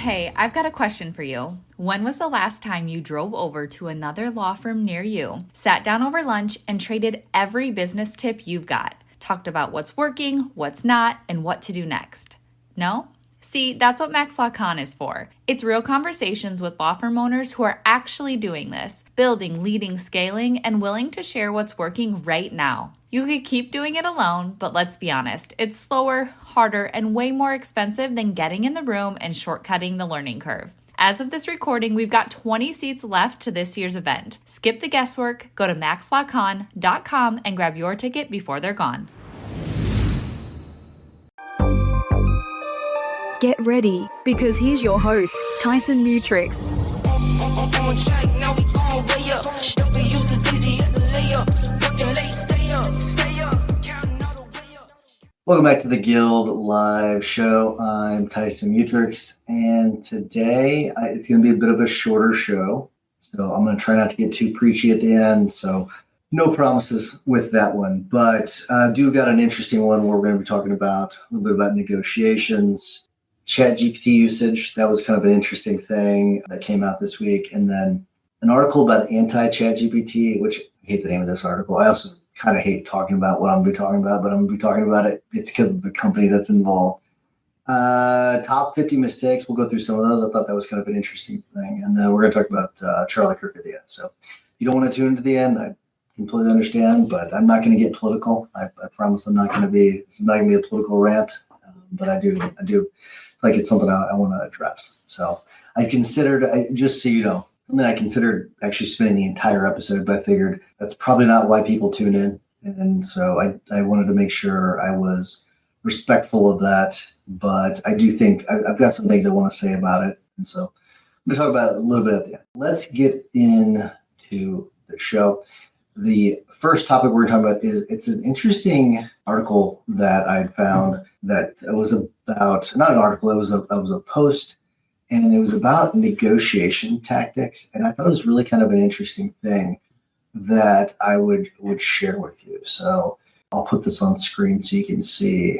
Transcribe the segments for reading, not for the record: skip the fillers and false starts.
Hey, I've got a question for you. When was the last time you drove over to another law firm near you, sat down over lunch, and traded every business tip you've got? Talked about what's working, what's not, and what to do next. No? See, that's what MaxLawCon is for. It's real conversations with law firm owners who are actually doing this, building, leading, scaling, and willing to share what's working right now. You could keep doing it alone, but let's be honest, it's slower, harder, and way more expensive than getting in the room and shortcutting the learning curve. As of this recording, we've got 20 seats left to this year's event. Skip the guesswork, go to maxlawcon.com and grab your ticket before they're gone. Get ready, because here's your host, Tyson Mutrix. Welcome back to the Guild Live Show. I'm Tyson Mutrix, and today it's going to be a bit of a shorter show. So I'm going to try not to get too preachy at the end. So no promises with that one, but I do got an interesting one where we're going to be talking about a little bit about negotiations, ChatGPT usage. That was kind of an interesting thing that came out this week. And then an article about anti-ChatGPT, which I hate the name of this article. I also kind of hate talking about what I'm going to be talking about, but I'm going to be talking about it. It's because of the company that's involved. Top 50 mistakes. We'll go through some of those. I thought that was kind of an interesting thing. And then we're going to talk about Charlie Kirk at the end. So if you don't want to tune into the end, I completely understand, but I'm not going to get political. I promise I'm not going to be, it's not going to be a political rant, but I do like it's something I want to address. So I considered, just so you know, something I considered actually spending the entire episode, but I figured that's probably not why people tune in. And so I wanted to make sure I was respectful of that. But I do think I've got some things I want to say about it. And so I'm going to talk about it a little bit at the end. Let's get into the show. The first topic we're going to talk about is it's an interesting article that I found that it was about, not an article, it was a post. And it was about negotiation tactics. And I thought it was really kind of an interesting thing that I would share with you. So I'll put this on screen so you can see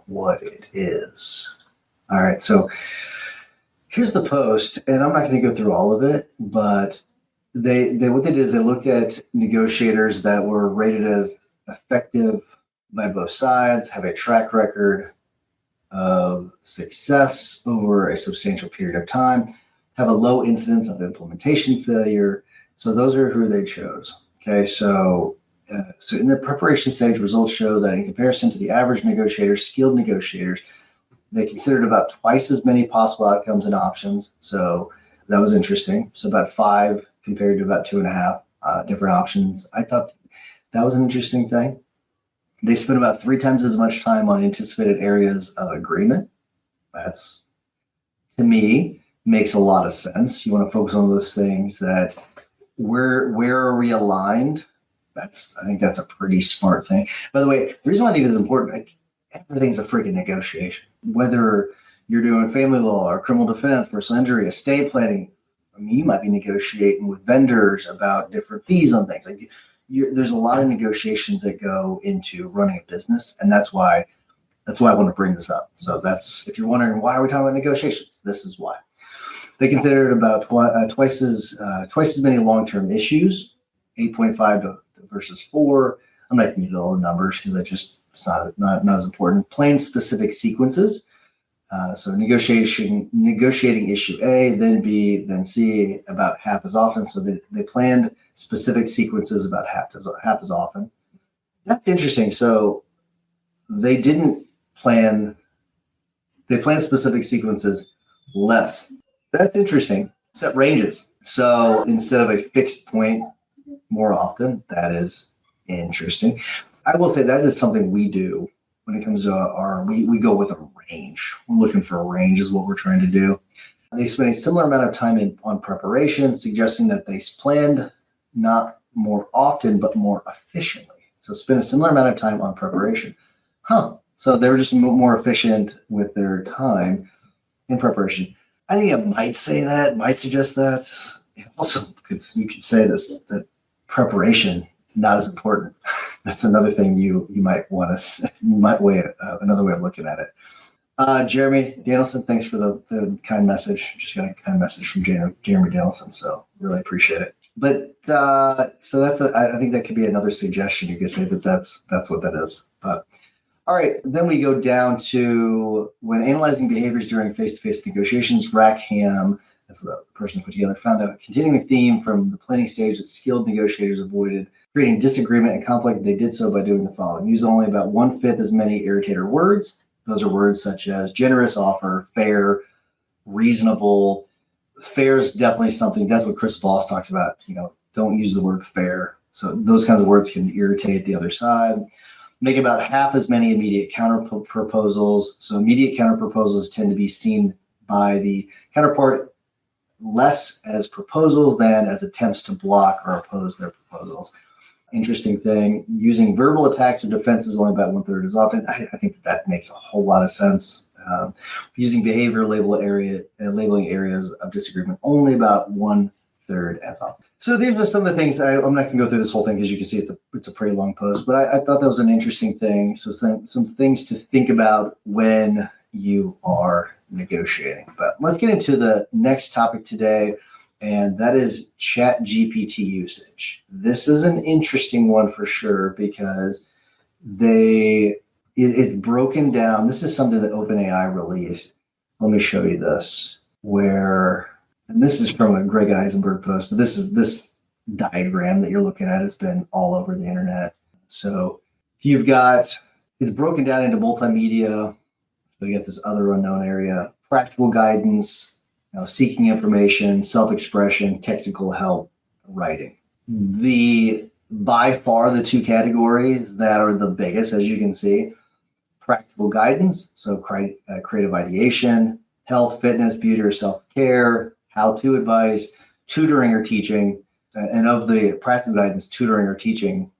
what it is. All right. So here's the post. And I'm not going to go through all of it, but they what they did is they looked at negotiators that were rated as effective by both sides, have a track record of success over a substantial period of time, have a low incidence of implementation failure. So those are who they chose. Okay, so in the preparation stage, results show that in comparison to the average negotiators, skilled negotiators, they considered about twice as many possible outcomes and options. So that was interesting. So about 5 compared to about 2.5 different options. I thought that was an interesting thing. They spent about 3 times as much time on anticipated areas of agreement. That's, to me, makes a lot of sense. You want to focus on those things that where are we aligned? I think that's a pretty smart thing. By the way, the reason why I think this is important, like, everything's a freaking negotiation. Whether you're doing family law or criminal defense, personal injury, estate planning, I mean, you might be negotiating with vendors about different fees on things. Like, there's a lot of negotiations that go into running a business, and that's why I want to bring this up. So that's, if you're wondering why are we talking about negotiations, this is why. They considered about twice as many long-term issues, 8.5 versus 4. I'm not going to get all the numbers because it's not as important. Planned specific sequences. So negotiating issue A, then B, then C about half as often. So they planned specific sequences about half as often. That's interesting. So they planned specific sequences less. That's interesting. Set ranges. So instead of a fixed point more often, that is interesting. I will say that is something we do when it comes to we go with a range. We're looking for a range is what we're trying to do. They spent a similar amount of time on preparation, suggesting that they planned not more often, but more efficiently. So spend a similar amount of time on preparation. So they were just more efficient with their time in preparation. I think it might say that, might suggest that. Also, you could say this, that preparation, not as important. That's another thing you might want to, another way of looking at it. Jeremy Danielson, thanks for the kind message. Just got a kind message from Jeremy Danielson, so really appreciate it. But so I think that could be another suggestion. You could say that's what that is. But all right, then we go down to when analyzing behaviors during face-to-face negotiations. Rackham, that's the person who put together, found a continuing theme from the planning stage that skilled negotiators avoided creating disagreement and conflict. They did so by doing the following: use only about 1/5 as many irritator words. Those are words such as generous offer, fair, reasonable. Fair is definitely something. That's what Chris Voss talks about. Don't use the word fair. So those kinds of words can irritate the other side. Make about half as many immediate counter proposals. So immediate counter proposals tend to be seen by the counterpart less as proposals than as attempts to block or oppose their proposals. Interesting thing, using verbal attacks or defenses only about 1/3 as often. I think that makes a whole lot of sense. Using behavior labeling areas of disagreement only about 1/3 as often. So these are some of the things. I'm not going to go through this whole thing because you can see it's a pretty long post, but I thought that was an interesting thing. So some things to think about when you are negotiating. But let's get into the next topic today, and that is ChatGPT usage. This is an interesting one for sure because it's broken down. This is something that OpenAI released. Let me show you this, and this is from a Greg Eisenberg post, but this diagram that you're looking at has been all over the internet. So it's broken down into multimedia. So you get this other unknown area, practical guidance, seeking information, self-expression, technical help, writing. By far the two categories that are the biggest, as you can see, practical guidance, so creative ideation, health, fitness, beauty, or self-care, how-to advice, tutoring or teaching. And of the practical guidance, tutoring or teaching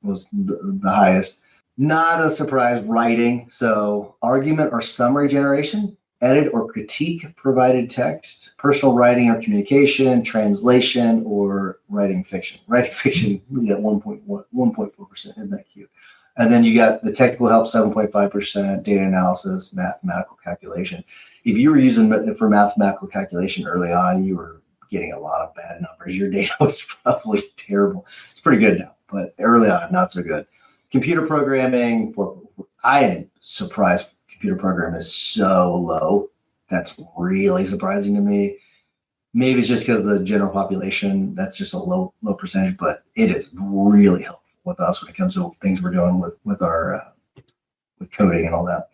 was the highest. Not a surprise, writing. So argument or summary generation, edit or critique provided text, personal writing or communication, translation, or writing fiction. Writing fiction, we got 1.4%. Isn't that cute? And then you got the technical help, 7.5%, data analysis, mathematical calculation. If you were using it for mathematical calculation early on, you were getting a lot of bad numbers. Your data was probably terrible. It's pretty good now, but early on, not so good. Computer programming, I am surprised computer programming is so low. That's really surprising to me. Maybe it's just because of the general population, that's just a low percentage, but it is really helpful with us when it comes to things we're doing with our with coding and all that.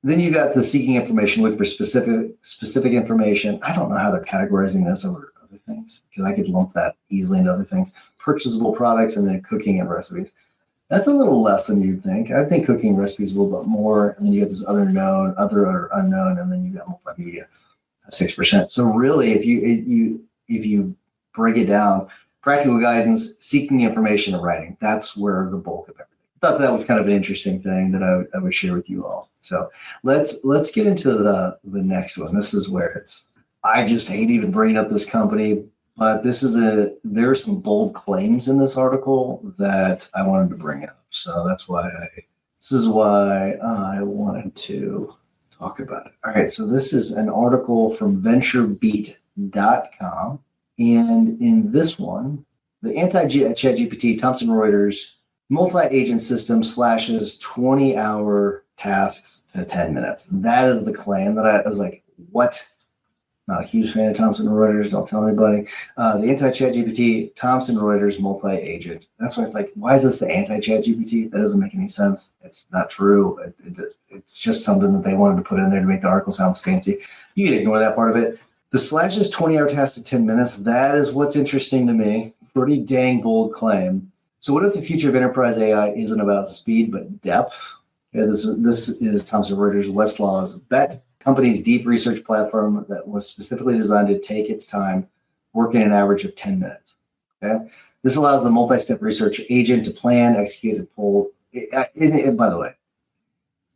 Then you got the seeking information, looking for specific information. I don't know how they're categorizing this over other things because I could lump that easily into other things. Purchasable products, and then cooking and recipes. That's a little less than you'd think. I think cooking recipes a little bit more, and then you get this other or unknown, and then you got multimedia, 6%. So really, if you break it down, practical guidance, seeking information, and writing, that's where the bulk of everything. I thought that was kind of an interesting thing that I would share with you all. So let's get into the next one. This is where I just hate even bringing up this company, but there are some bold claims in this article that I wanted to bring up. So this is why I wanted to talk about it. All right. So this is an article from venturebeat.com. And in this one, the anti-ChatGPT Thomson Reuters multi-agent system slashes 20-hour tasks to 10 minutes. That is the claim that I was like, what? Not a huge fan of Thomson Reuters. Don't tell anybody. The anti-ChatGPT Thomson Reuters multi-agent. That's why it's like, why is this the anti-ChatGPT? That doesn't make any sense. It's not true. It's just something that they wanted to put in there to make the article sound fancy. You can ignore that part of it. The slashes 20-hour task to 10 minutes. That is what's interesting to me. Pretty dang bold claim. So what if the future of enterprise AI isn't about speed but depth? Yeah, this is Thomson Reuters Westlaw's bet. Company's deep research platform that was specifically designed to take its time, working an average of 10 minutes. Okay, this allows the multi-step research agent to plan, execute, and pull. And by the way,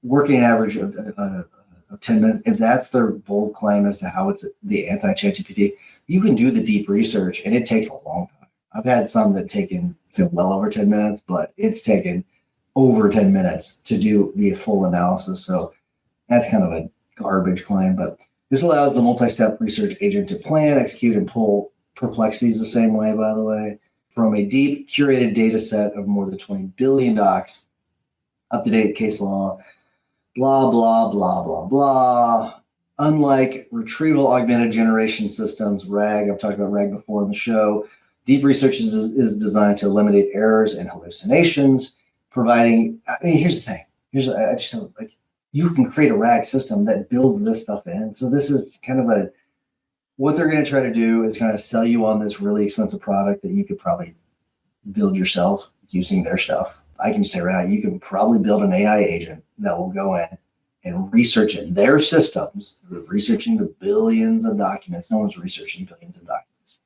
working an average of 10 minutes. If that's their bold claim as to how it's the anti-ChatGPT, you can do the deep research, and it takes a long time. I've had some that taken well over 10 minutes, but it's taken over 10 minutes to do the full analysis. So That's kind of a garbage claim, but this allows the multi-step research agent to plan, execute, and pull perplexities the same way, by the way, from a deep curated data set of more than 20 billion docs, up-to-date case law, blah, blah, blah, blah, blah. Unlike retrieval augmented generation systems, RAG, I've talked about RAG before on the show, deep research is designed to eliminate errors and hallucinations, providing, here's the thing. I just like, you can create a RAG system that builds this stuff in. So this is kind of what they're going to try to do is kind of sell you on this really expensive product that you could probably build yourself using their stuff. I can say right now, you can probably build an AI agent that will go in and research in their systems, researching the billions of documents. No one's researching billions of documents.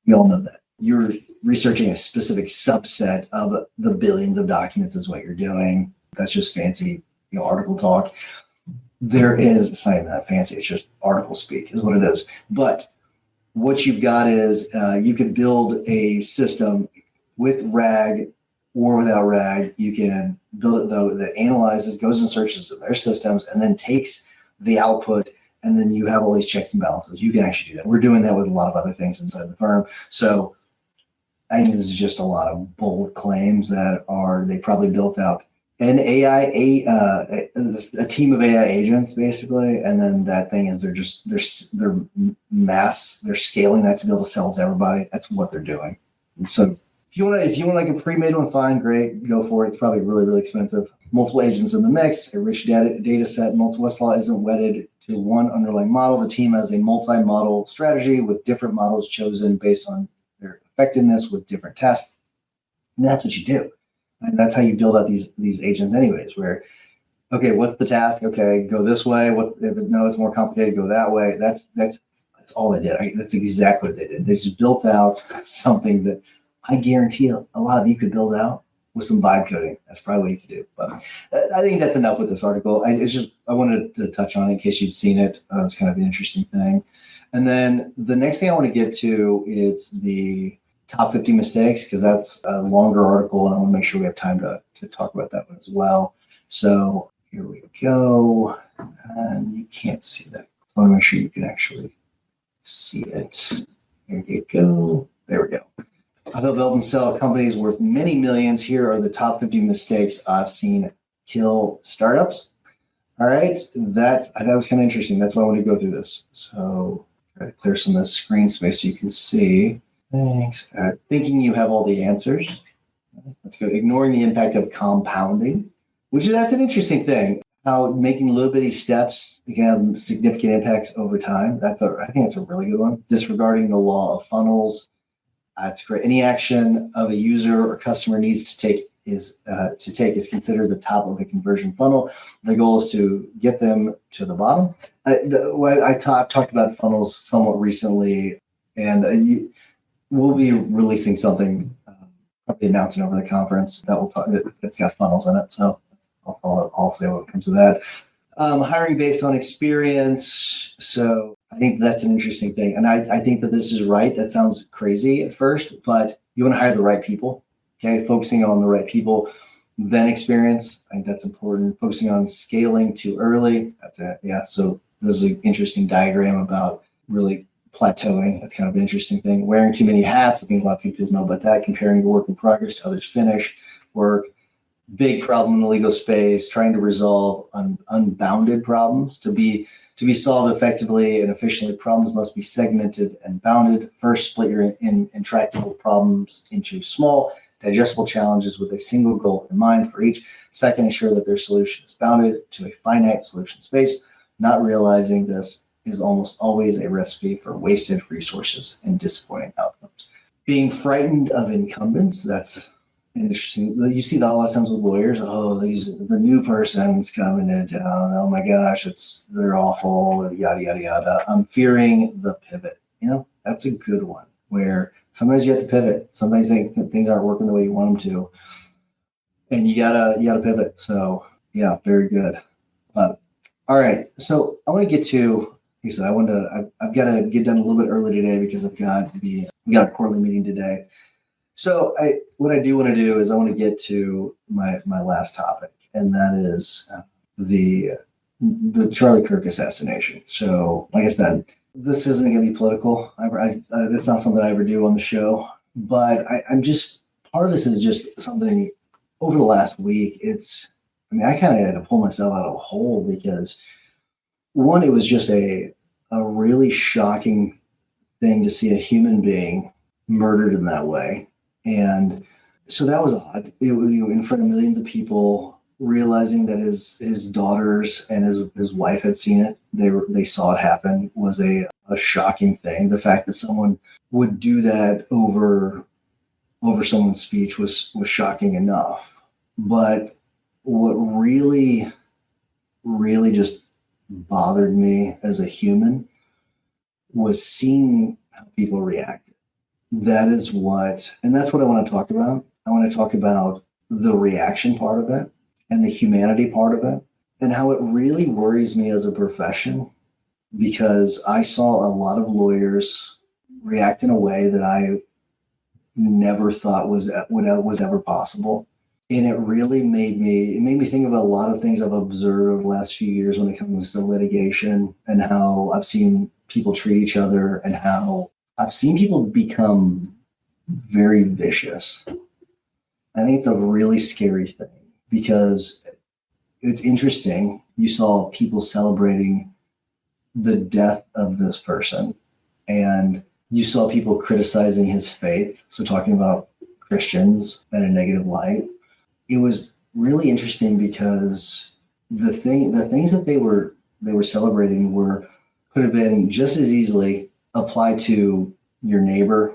We all know that. You're researching a specific subset of the billions of documents is what you're doing. That's just fancy, article talk. It's not even that fancy. It's just article speak is what it is. But what you've got is you could build a system with RAG or without RAG. You can build it though that analyzes, goes and searches in their systems, and then takes the output. And then you have all these checks and balances. You can actually do that. We're doing that with a lot of other things inside the firm. So I think this is just a lot of bold claims they probably built out an AI, a team of AI agents basically, and then that thing is they're scaling that to be able to sell to everybody. That's what they're doing. And so if you want like a pre-made one, fine, great, go for it. It's probably really, really expensive. Multiple agents in the mix, a rich data set. Westlaw isn't wedded to one underlying model. The team has a multi-model strategy with different models chosen based on their effectiveness with different tasks. And that's what you do. And that's how you build out these agents anyways, where, okay, what's the task? Okay, go this way. No, it's more complicated, go that way. That's all they did. That's exactly what they did. They just built out something that I guarantee a lot of you could build out with some vibe coding. That's probably what you could do. But I think that's enough with this article. I wanted to touch on it in case you've seen it. It's kind of an interesting thing. And then the next thing I want to get to is the top 50 mistakes, because that's a longer article and I want to make sure we have time to talk about that one as well. So here we go. And you can't see that. I want to make sure you can actually see it. Here you go. There we go. I build and sell companies worth many millions. Here are the top 50 mistakes I've seen kill startups. All right. That was kind of interesting. That's why I want to go through this. So try to clear some of the screen space so you can see. Thanks. Thinking you have all the answers. That's good. Ignoring the impact of compounding, that's an interesting thing. How making little bitty steps can have significant impacts over time. I think that's a really good one. Disregarding the law of funnels. That's great. Any action of a user or customer needs to take is considered the top of a conversion funnel. The goal is to get them to the bottom. I talked about funnels somewhat recently, and we'll be releasing something, probably announcing over the conference that's got funnels in it. So I'll say what comes to that. Hiring based on experience. So I think that's an interesting thing. And I think that this is right. That sounds crazy at first, but you want to hire the right people. Okay. Focusing on the right people, then experience. I think that's important. Focusing on scaling too early. That's it. Yeah. So this is an interesting diagram about really plateauing. That's kind of an interesting thing. Wearing too many hats. I think a lot of people know about that. Comparing your work in progress to others' finished work. Big problem in the legal space. Trying to resolve unbounded problems. To be solved effectively and efficiently, problems must be segmented and bounded. First, split your intractable problems into small, digestible challenges with a single goal in mind for each. Second, ensure that their solution is bounded to a finite solution space. Not realizing this is almost always a recipe for wasted resources and disappointing outcomes. Being frightened of incumbents, that's interesting. You see that a lot of times with lawyers. Oh, the new person's coming into town. Oh my gosh, they're awful, yada, yada, yada. I'm fearing the pivot. That's a good one where sometimes you have to pivot. Sometimes things aren't working the way you want them to. And you gotta pivot. So yeah, very good. But all right. So I want to get to, like I said, I've got to get done a little bit early today because we got a quarterly meeting today. So what I do want to do is I want to get to my last topic, and that is the the Charlie Kirk assassination. So, like I said, this isn't going to be political. That's not something I ever do on the show. But I'm just, part of this is just something over the last week. I kind of had to pull myself out of a hole because, one, it was just a really shocking thing to see a human being murdered in that way. And so that was odd. It was, in front of millions of people, realizing that his daughters and his wife had seen it. They saw it happen was a shocking thing. The fact that someone would do that over someone's speech was shocking enough. But what really, really just bothered me as a human was seeing how people reacted. That's what I want to talk about. I want to talk about the reaction part of it and the humanity part of it, and how it really worries me as a profession, because I saw a lot of lawyers react in a way that I never thought was ever possible. And it really made me think about a lot of things I've observed over the last few years when it comes to litigation, and how I've seen people treat each other, and how I've seen people become very vicious. I think it's a really scary thing, because it's interesting. You saw people celebrating the death of this person, and you saw people criticizing his faith. So talking about Christians in a negative light. It was really interesting because the things that they were celebrating could have been just as easily applied to your neighbor,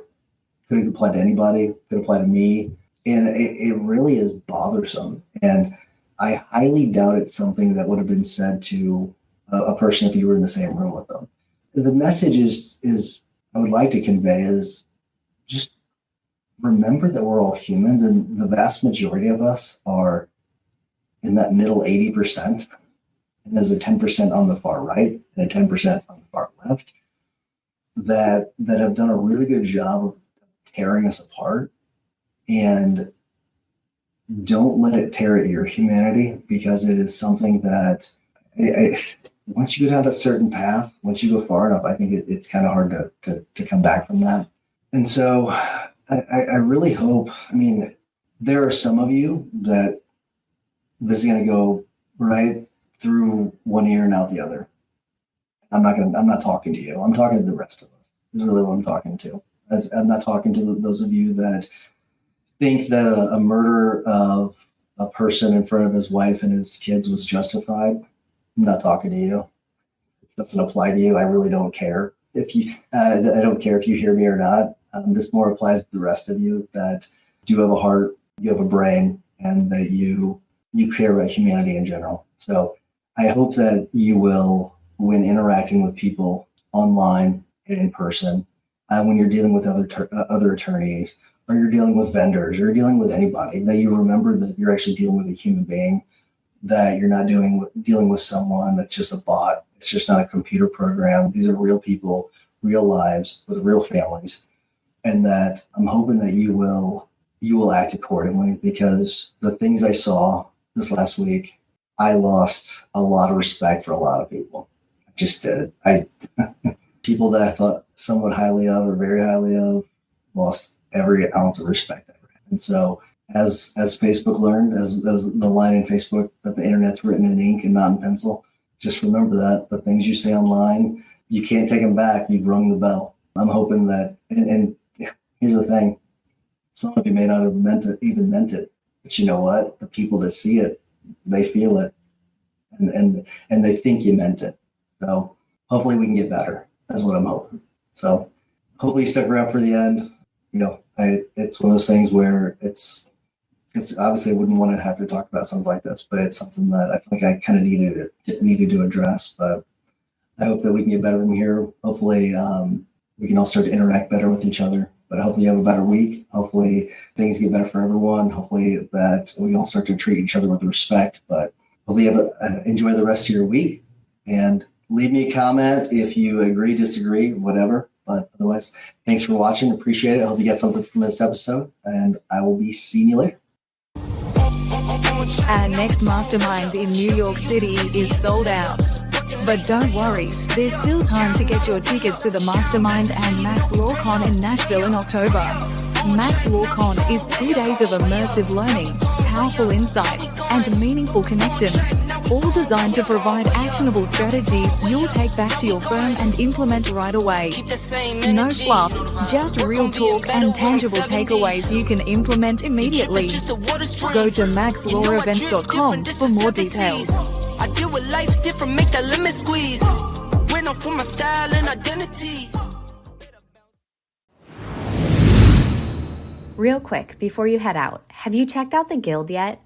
could have applied to anybody, could apply to me. And it really is bothersome. And I highly doubt it's something that would have been said to a person if you were in the same room with them. The message is I would like to convey is just remember that we're all humans, and the vast majority of us are in that middle 80%. And there's a 10% on the far right and a 10% on the far left that have done a really good job of tearing us apart. And don't let it tear at your humanity, because it is something that once you go down a certain path, once you go far enough, I think it's kind of hard to come back from that. And so I really hope, there are some of you that this is going to go right through one ear and out the other. I'm not talking to you. I'm talking to the rest of us. This is really what I'm talking to. I'm not talking to those of you that think that a murder of a person in front of his wife and his kids was justified. I'm not talking to you. It doesn't apply to you. I really don't care if you. I don't care if you hear me or not. This more applies to the rest of you that do have a heart, you have a brain, and that you care about humanity in general. So I hope that you will, when interacting with people online and in person, when you're dealing with other attorneys, or you're dealing with vendors, or you're dealing with anybody, that you remember that you're actually dealing with a human being, that you're not dealing with someone that's just a bot. It's just not a computer program. These are real people, real lives with real families. And that I'm hoping that you will act accordingly, because the things I saw this last week, I lost a lot of respect for a lot of people. I just did. People that I thought somewhat highly of or very highly of, lost every ounce of respect I had. And so as Facebook learned, as the line in Facebook that the internet's written in ink and not in pencil, just remember that the things you say online, you can't take them back. You've rung the bell. I'm hoping that, and here's the thing, some of you may not have meant it, but you know what? The people that see it, they feel it, and they think you meant it. So hopefully we can get better. That's what I'm hoping. So hopefully you stick around for the end. It's one of those things where it's obviously I wouldn't want to have to talk about something like this, but it's something that I feel like I kind of needed to address. But I hope that we can get better from here. Hopefully we can all start to interact better with each other. But hopefully you have a better week. Hopefully things get better for everyone. Hopefully that we all start to treat each other with respect. But hopefully you enjoy the rest of your week, and leave me a comment if you agree, disagree, whatever. But otherwise, thanks for watching. Appreciate it. I hope you got something from this episode, and I will be seeing you later. Our next mastermind in New York City is sold out. But don't worry, there's still time to get your tickets to the Mastermind and Max LawCon in Nashville in October. Max LawCon is 2 days of immersive learning, powerful insights, and meaningful connections, all designed to provide actionable strategies you'll take back to your firm and implement right away. No fluff, just real talk and tangible takeaways you can implement immediately. Go to maxlawevents.com for more details. I deal with life different, make that limit squeeze. Went off for my style and identity. Real quick, before you head out, have you checked out the Guild yet?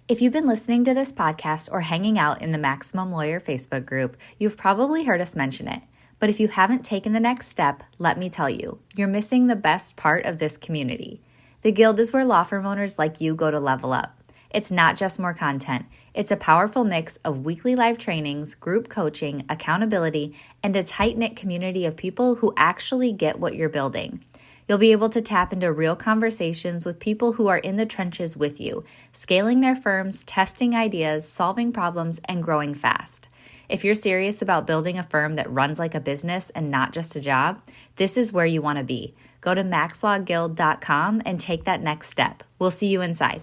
If you've been listening to this podcast or hanging out in the Maximum Lawyer Facebook group, you've probably heard us mention it. But if you haven't taken the next step, let me tell you, you're missing the best part of this community. The Guild is where law firm owners like you go to level up. It's not just more content. It's a powerful mix of weekly live trainings, group coaching, accountability, and a tight-knit community of people who actually get what you're building. You'll be able to tap into real conversations with people who are in the trenches with you, scaling their firms, testing ideas, solving problems, and growing fast. If you're serious about building a firm that runs like a business and not just a job, this is where you want to be. Go to maxlawguild.com and take that next step. We'll see you inside.